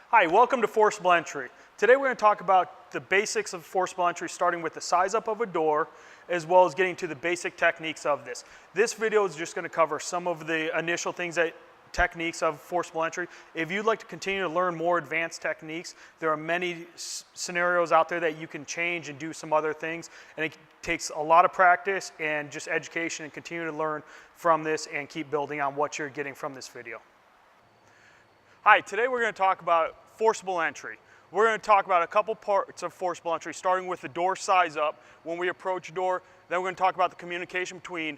Hi, welcome to Forcible Entry. Today we're going to talk about the basics of forcible entry, starting with the size up of a door, as well as getting to the basic techniques of this. This video is just going to cover some of the initial techniques of forcible entry. If you'd like to continue to learn more advanced techniques, there are many scenarios out there that you can change and do some other things, and it takes a lot of practice and just education, and continue to learn from this and keep building on what you're getting from this video. Hi, today we're going to talk about forcible entry. We're going to talk about a couple parts of forcible entry, starting with the door size up when we approach a door. Then we're going to talk about the communication between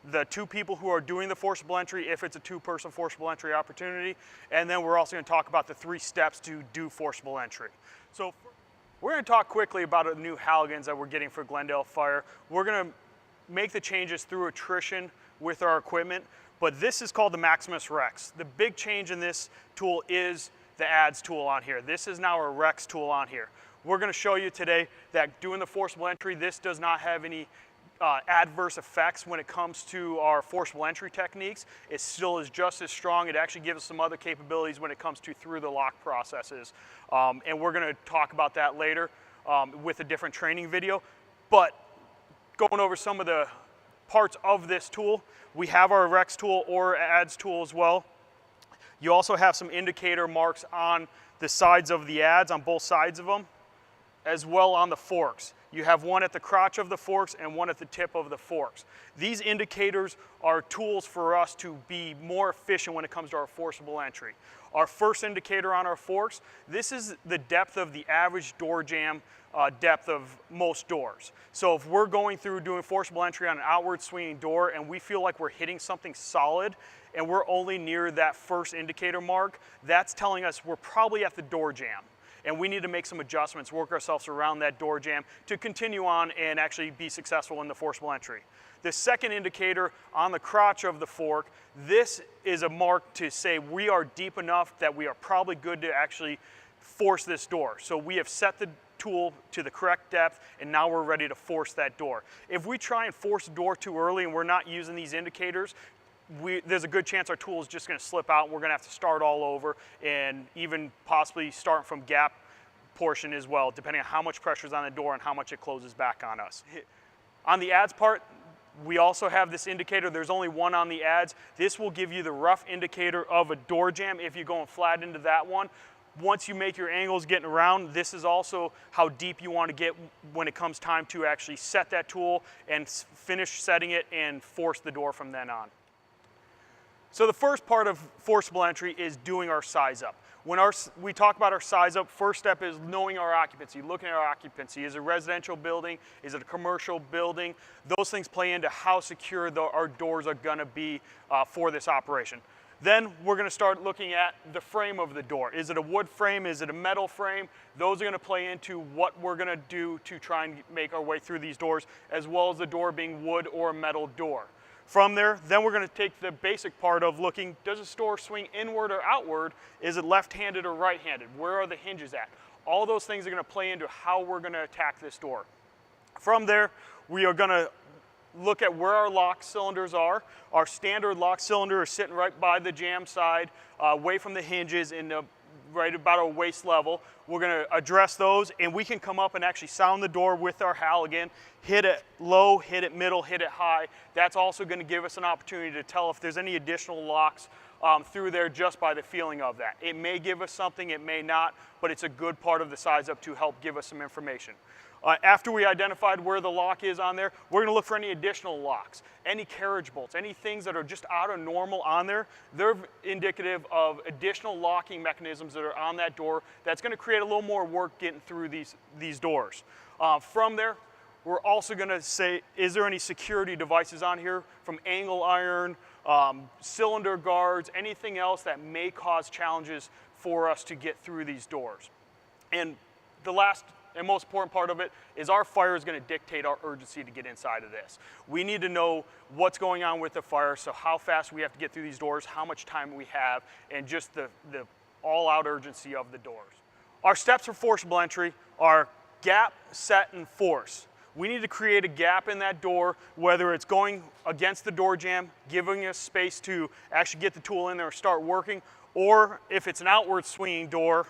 the two people who are doing the forcible entry, if it's a two-person forcible entry opportunity. And then we're also going to talk about the 3 steps to do forcible entry. So we're going to talk quickly about the new Haligans that we're getting for Glendale Fire. We're going to make the changes through attrition with our equipment. But this is called the Maximus Rex. The big change in this tool is the adds tool on here. This is now a Rex tool on here. We're going to show you today that doing the forcible entry, this does not have any adverse effects when it comes to our forcible entry techniques. It still is just as strong. It actually gives us some other capabilities when it comes to through the lock processes. And we're going to talk about that later with a different training video. But going over some of the parts of this tool, we have our Rex tool or adds tool as well. You also have some indicator marks on the sides of the adds, on both sides of them, as well on the forks. You have one at the crotch of the forks and one at the tip of the forks. These indicators are tools for us to be more efficient when it comes to our forcible entry. Our first indicator on our forks, this is the depth of the average door jamb depth of most doors. So if we're going through doing forcible entry on an outward swinging door and we feel like we're hitting something solid and we're only near that first indicator mark, that's telling us we're probably at the door jamb. And we need to make some adjustments, work ourselves around that door jamb to continue on and actually be successful in the forcible entry. The second indicator on the crotch of the fork, this is a mark to say we are deep enough that we are probably good to actually force this door. So we have set the tool to the correct depth, and now we're ready to force that door. If we try and force the door too early and we're not using these indicators, there's a good chance our tool is just going to slip out and we're going to have to start all over, and even possibly start from gap portion as well, depending on how much pressure is on the door and how much it closes back on us. On the adds part, we also have this indicator. There's only one on the adds. This will give you the rough indicator of a door jamb if you're going flat into that one. Once you make your angles getting around, this is also how deep you want to get when it comes time to actually set that tool and finish setting it and force the door from then on. So the first part of forcible entry is doing our size up. When we talk about our size up, first step is knowing our occupancy, looking at our occupancy. Is it a residential building? Is it a commercial building? Those things play into how secure our doors are going to be for this operation. Then we're going to start looking at the frame of the door. Is it a wood frame? Is it a metal frame? Those are going to play into what we're going to do to try and make our way through these doors, as well as the door being wood or a metal door. From there, then we're going to take the basic part of looking, does this door swing inward or outward? Is it left-handed or right-handed? Where are the hinges at? All those things are going to play into how we're going to attack this door. From there, we are going to look at where our lock cylinders are. Our standard lock cylinder is sitting right by the jamb side, away from the hinges, right about our waist level. We're going to address those, and we can come up and actually sound the door with our Halligan, hit it low, hit it middle, hit it high. That's also going to give us an opportunity to tell if there's any additional locks through there just by the feeling of that. It may give us something, it may not, but it's a good part of the size up to help give us some information. After we identified where the lock is on there, we're going to look for any additional locks, any carriage bolts, any things that are just out of normal on there. They're indicative of additional locking mechanisms that are on that door. That's going to create a little more work getting through these doors. From there, we're also going to say, is there any security devices on here, from angle iron, cylinder guards, anything else that may cause challenges for us to get through these doors. And the last and most important part of it is our fire is going to dictate our urgency to get inside of this. We need to know what's going on with the fire, so how fast we have to get through these doors, how much time we have, and just the all-out urgency of the doors. Our steps for forcible entry are gap, set, and force. We need to create a gap in that door, whether it's going against the door jamb, giving us space to actually get the tool in there and start working, or if it's an outward swinging door,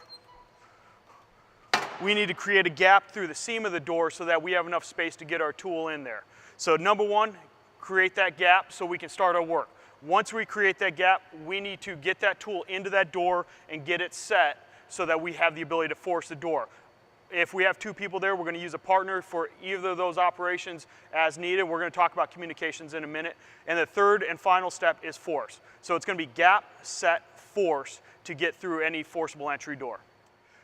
we need to create a gap through the seam of the door so that we have enough space to get our tool in there. So number one, create that gap so we can start our work. Once we create that gap, we need to get that tool into that door and get it set so that we have the ability to force the door. If we have two people there, we're going to use a partner for either of those operations as needed. We're going to talk about communications in a minute. And the third and final step is force. So it's going to be gap, set, force to get through any forcible entry door.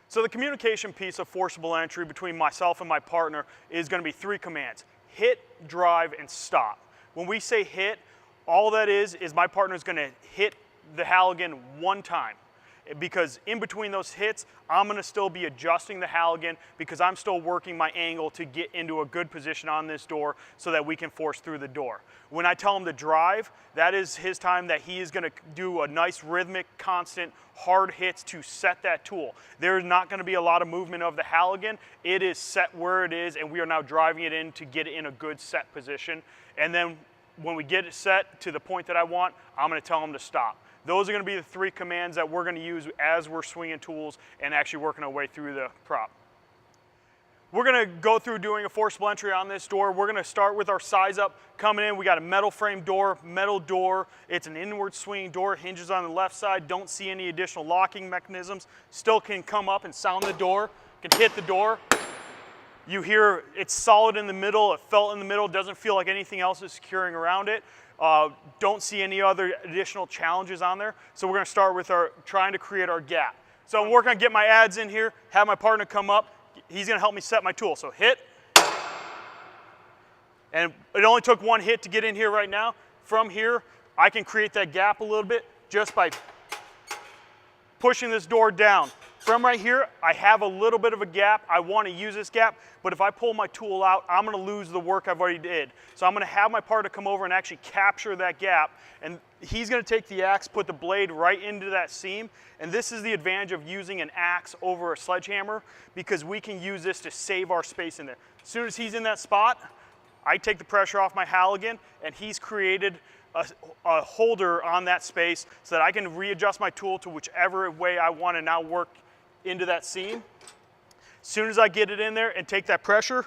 So the communication piece of forcible entry between myself and my partner is going to be 3 commands: hit, drive, and stop. When we say hit, all that is my partner is going to hit the Halligan 1 time. Because in between those hits, I'm going to still be adjusting the Halligan because I'm still working my angle to get into a good position on this door so that we can force through the door. When I tell him to drive, that is his time that he is going to do a nice rhythmic, constant, hard hits to set that tool. There's not going to be a lot of movement of the Halligan. It is set where it is, and we are now driving it in to get it in a good set position. And then when we get it set to the point that I want, I'm going to tell him to stop. Those are going to be the 3 commands that we're going to use as we're swinging tools and actually working our way through the prop. We're going to go through doing a forcible entry on this door. We're going to start with our size up. Coming in, we got a metal frame door, metal door. It's an inward swinging door, hinges on the left side. Don't see any additional locking mechanisms. Still can come up and sound the door, can hit the door. You hear it's solid in the middle, it felt in the middle, doesn't feel like anything else is securing around it. Don't see any other additional challenges on there. So we're going to start with trying to create our gap. So I'm working on getting my adds in here, have my partner come up. He's going to help me set my tool. So hit. And it only took 1 hit to get in here right now. From here, I can create that gap a little bit just by pushing this door down. From right here, I have a little bit of a gap. I want to use this gap, but if I pull my tool out, I'm going to lose the work I've already did. So I'm going to have my partner come over and actually capture that gap, and he's going to take the axe, put the blade right into that seam, and this is the advantage of using an axe over a sledgehammer because we can use this to save our space in there. As soon as he's in that spot, I take the pressure off my Halligan, and he's created a holder on that space so that I can readjust my tool to whichever way I want to now work into that seam. As soon as I get it in there and take that pressure,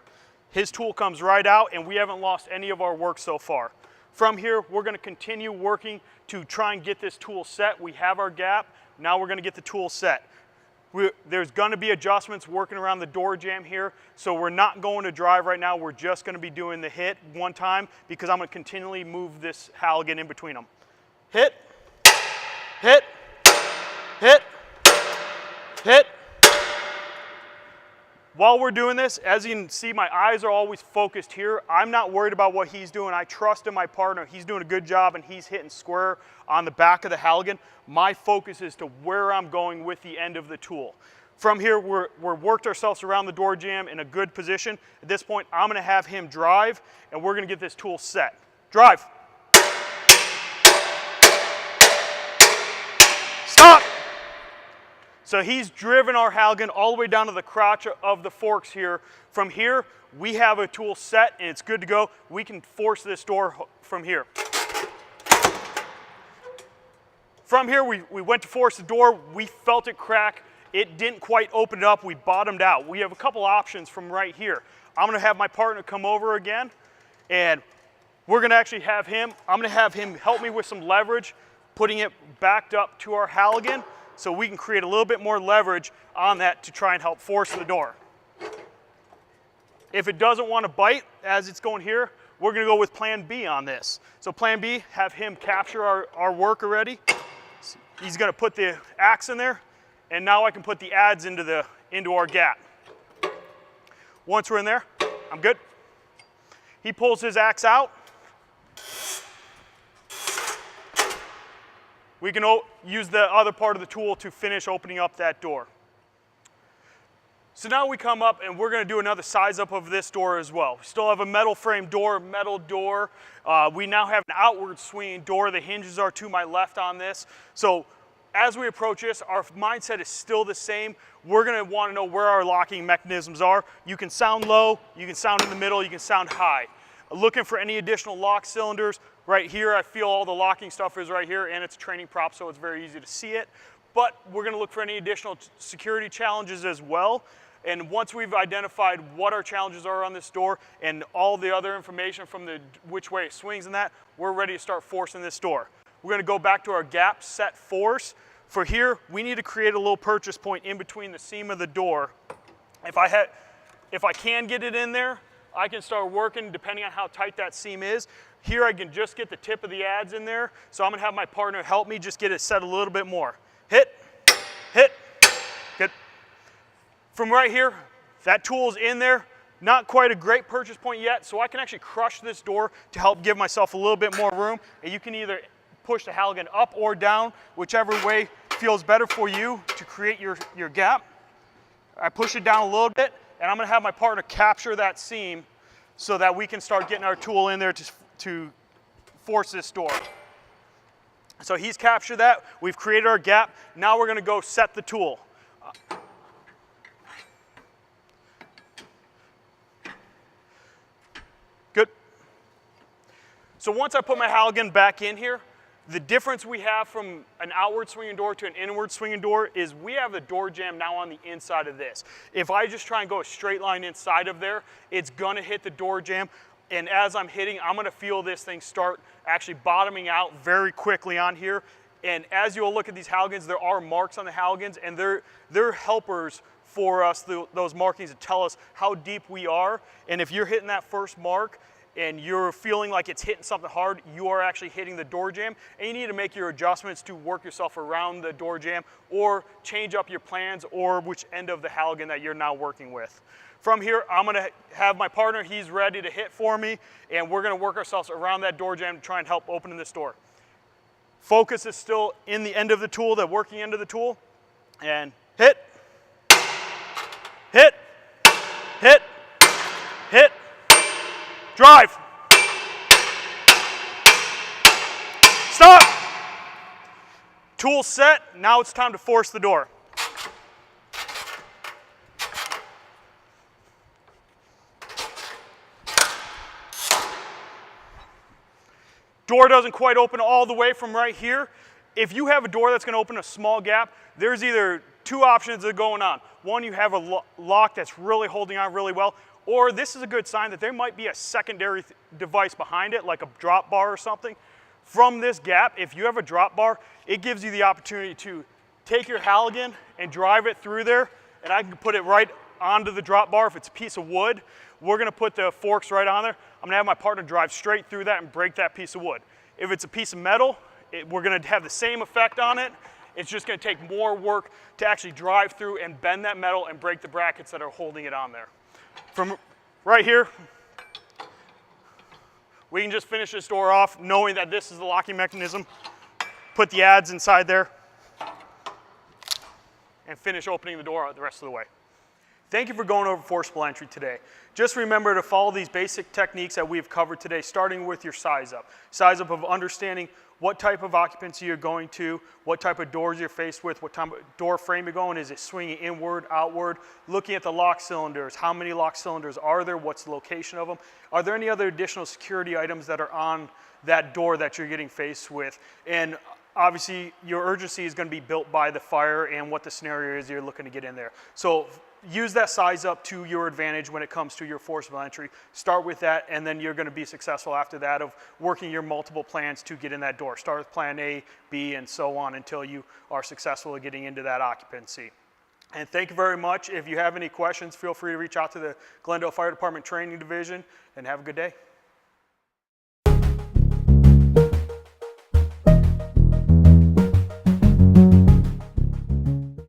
his tool comes right out and we haven't lost any of our work so far. From here, we're going to continue working to try and get this tool set. We have our gap. Now we're going to get the tool set. There's going to be adjustments working around the door jamb here, so we're not going to drive right now. We're just going to be doing the hit 1 time because I'm going to continually move this Halligan in between them. Hit, hit, hit, hit. While we're doing this, as you can see, my eyes are always focused here. I'm not worried about what he's doing. I trust in my partner. He's doing a good job and he's hitting square on the back of the Halligan. My focus is to where I'm going with the end of the tool. From here, we're worked ourselves around the door jamb in a good position. At this point, I'm going to have him drive and we're going to get this tool set. Drive. Stop. So he's driven our Halligan all the way down to the crotch of the forks here. From here, we have a tool set and it's good to go. We can force this door from here. From here, we went to force the door. We felt it crack. It didn't quite open it up. We bottomed out. We have a couple options from right here. I'm going to have my partner come over again and we're going to actually have him, I'm going to have him help me with some leverage, putting it backed up to our Halligan, so we can create a little bit more leverage on that to try and help force the door. If it doesn't want to bite as it's going here, we're going to go with plan B on this. So plan B, have him capture our work already. He's going to put the axe in there, and now I can put the adds into our gap. Once we're in there, I'm good. He pulls his axe out. We can use the other part of the tool to finish opening up that door. So now we come up and we're going to do another size up of this door as well. We still have a metal frame door, metal door. We now have an outward swinging door. The hinges are to my left on this. So as we approach this, our mindset is still the same. We're going to want to know where our locking mechanisms are. You can sound low, you can sound in the middle, you can sound high. Looking for any additional lock cylinders. Right here, I feel all the locking stuff is right here, and it's a training prop, so it's very easy to see it. But we're going to look for any additional security challenges as well. And once we've identified what our challenges are on this door and all the other information from which way it swings and that, we're ready to start forcing this door. We're going to go back to our gap set force. For here, we need to create a little purchase point in between the seam of the door. If I can get it in there, I can start working depending on how tight that seam is. Here I can just get the tip of the adze in there, so I'm gonna have my partner help me just get it set a little bit more. Hit, hit, good. From right here, that tool's in there. Not quite a great purchase point yet, so I can actually crush this door to help give myself a little bit more room. And you can either push the Halligan up or down, whichever way feels better for you to create your gap. I push it down a little bit, and I'm gonna have my partner capture that seam so that we can start getting our tool in there to force this door. So he's captured that, we've created our gap, now we're gonna go set the tool. Good. So once I put my Halligan back in here, the difference we have from an outward swinging door to an inward swinging door is we have the door jamb now on the inside of this. If I just try and go a straight line inside of there, it's gonna hit the door jamb, and as I'm hitting, I'm gonna feel this thing start actually bottoming out very quickly on here. And as you'll look at these Halligans, there are marks on the Halligans, and they're helpers for us, those markings to tell us how deep we are. And if you're hitting that first mark, and you're feeling like it's hitting something hard, you are actually hitting the door jamb, and you need to make your adjustments to work yourself around the door jamb or change up your plans or which end of the Halligan that you're now working with. From here, I'm gonna have my partner, he's ready to hit for me, and we're gonna work ourselves around that door jamb to try and help open this door. Focus is still in the end of the tool, the working end of the tool, and hit, hit, hit, hit, drive. Stop. Tool set. Now it's time to force the door. Door doesn't quite open all the way from right here. If you have a door that's going to open a small gap, there's either two options that are going on. One, you have a lock that's really holding on really well, or this is a good sign that there might be a secondary device behind it, like a drop bar or something. From this gap, if you have a drop bar, it gives you the opportunity to take your Halligan and drive it through there, and I can put it right onto the drop bar. If it's a piece of wood, we're gonna put the forks right on there. I'm gonna have my partner drive straight through that and break that piece of wood. If it's a piece of metal, we're gonna have the same effect on it. It's just gonna take more work to actually drive through and bend that metal and break the brackets that are holding it on there. From right here, we can just finish this door off knowing that this is the locking mechanism. Put the adze inside there and finish opening the door the rest of the way. Thank you for going over forcible entry today. Just remember to follow these basic techniques that we've covered today, starting with your size up. Size up of understanding what type of occupancy you're going to, what type of doors you're faced with, what type of door frame you're going, is it swinging inward, outward, looking at the lock cylinders, how many lock cylinders are there, what's the location of them, are there any other additional security items that are on that door that you're getting faced with, and obviously your urgency is going to be built by the fire and what the scenario is you're looking to get in there. So use that size up to your advantage when it comes to your forcible entry. Start with that, and then you're going to be successful after that of working your multiple plans to get in that door. Start with plan A, B, and so on until you are successful at getting into that occupancy. And thank you very much. If you have any questions, feel free to reach out to the Glendale Fire Department Training Division, and have a good day.